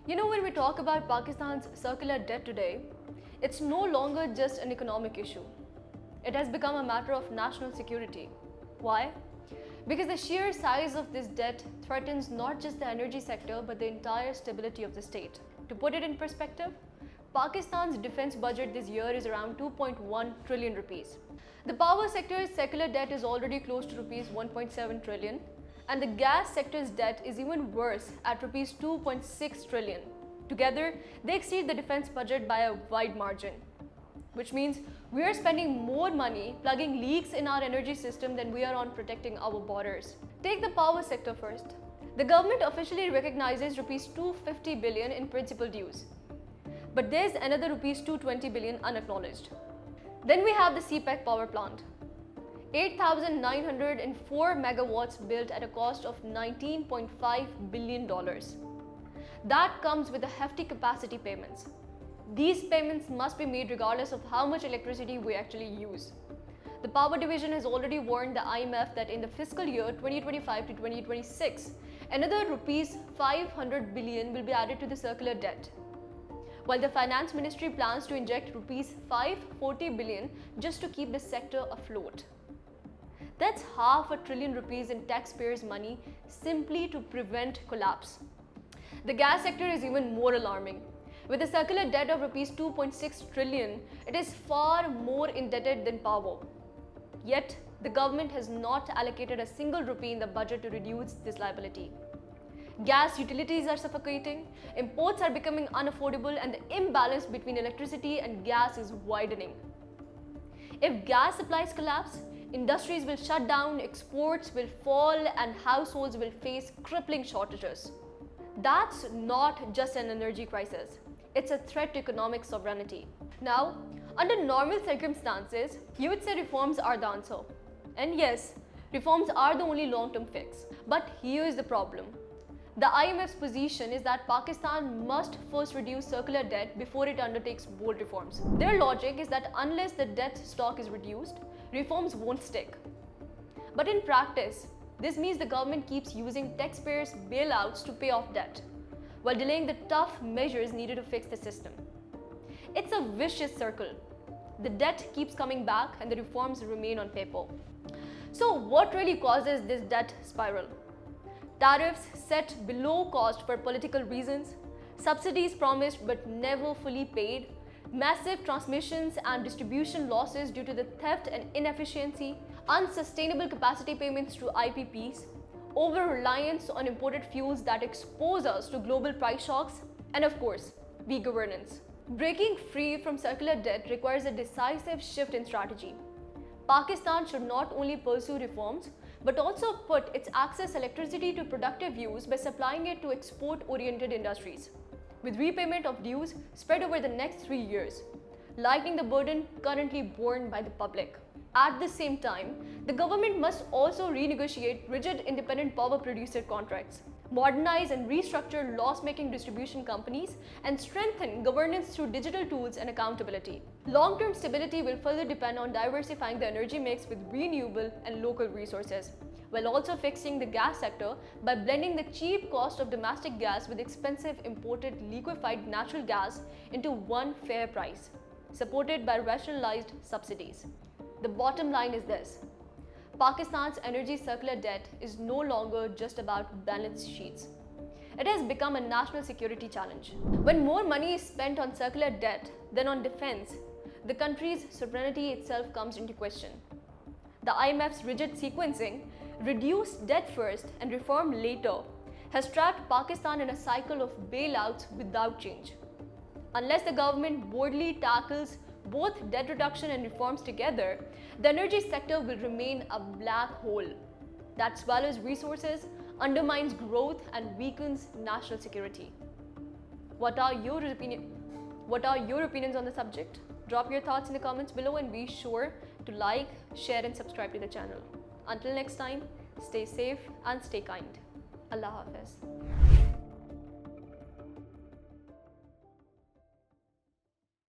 You know, when we talk about Pakistan's circular debt today, it's no longer just an economic issue. It has become a matter of national security. Why? Because the sheer size of this debt threatens not just the energy sector but the entire stability of the state. To put it in perspective, Pakistan's defense budget this year is around 2.1 trillion rupees. The power sector's secular debt is already close to rupees 1.7 trillion, and the gas sector's debt is even worse at rupees 2.6 trillion. Together, they exceed the defense budget by a wide margin, which means we are spending more money plugging leaks in our energy system than we are on protecting our borders. Take the power sector first. The government officially recognizes rupees 250 billion in principal dues, but there's another rupees 220 billion unacknowledged. Then we have the CPEC power plant. 8,904 megawatts built at a cost of $19.5 billion. That comes with the hefty capacity payments. These payments must be made regardless of how much electricity we actually use. The power division has already warned the IMF that in the fiscal year 2025 to 2026, another rupees 500 billion will be added to the circular debt, while the finance ministry plans to inject rupees 540 billion just to keep the sector afloat. That's half $1 trillion in taxpayers' money simply to prevent collapse. The gas sector is even more alarming. With a circular debt of rupees 2.6 trillion, it is far more indebted than power. Yet, the government has not allocated a single rupee in the budget to reduce this liability. Gas utilities are suffocating, imports are becoming unaffordable, and the imbalance between electricity and gas is widening. If gas supplies collapse, industries will shut down, exports will fall, and households will face crippling shortages. That's not just an energy crisis. It's a threat to economic sovereignty. Now, under normal circumstances, you would say reforms are the answer. And yes, reforms are the only long-term fix. But here is the problem. The IMF's position is that Pakistan must first reduce circular debt before it undertakes bold reforms. Their logic is that unless the debt stock is reduced, reforms won't stick. But in practice, this means the government keeps using taxpayers' bailouts to pay off debt, while delaying the tough measures needed to fix the system. It's a vicious circle. The debt keeps coming back and the reforms remain on paper. So what really causes this debt spiral? Tariffs set below cost for political reasons, subsidies promised but never fully paid, massive transmissions and distribution losses due to the theft and inefficiency, unsustainable capacity payments to IPPs, over-reliance on imported fuels that expose us to global price shocks, and of course, weak governance. Breaking free from circular debt requires a decisive shift in strategy. Pakistan should not only pursue reforms, but also put its excess electricity to productive use by supplying it to export-oriented industries, with repayment of dues spread over the next 3 years, lightening the burden currently borne by the public. At the same time, the government must also renegotiate rigid independent power producer contracts, modernize and restructure loss-making distribution companies, and strengthen governance through digital tools and accountability. Long-term stability will further depend on diversifying the energy mix with renewable and local resources, while also fixing the gas sector by blending the cheap cost of domestic gas with expensive imported liquefied natural gas into one fair price, supported by rationalized subsidies. The bottom line is this: Pakistan's energy circular debt is no longer just about balance sheets. It has become a national security challenge. When more money is spent on circular debt than on defense, the country's sovereignty itself comes into question. The IMF's rigid sequencing, reduce debt first and reform later, has trapped Pakistan in a cycle of bailouts without change. Unless the government boldly tackles both debt reduction and reforms together, the energy sector will remain a black hole that swallows resources, undermines growth, and weakens national security. What are your opinions on the subject? Drop your thoughts in the comments below and be sure to like, share, and subscribe to the channel. Until next time, stay safe and stay kind. Allah Hafiz.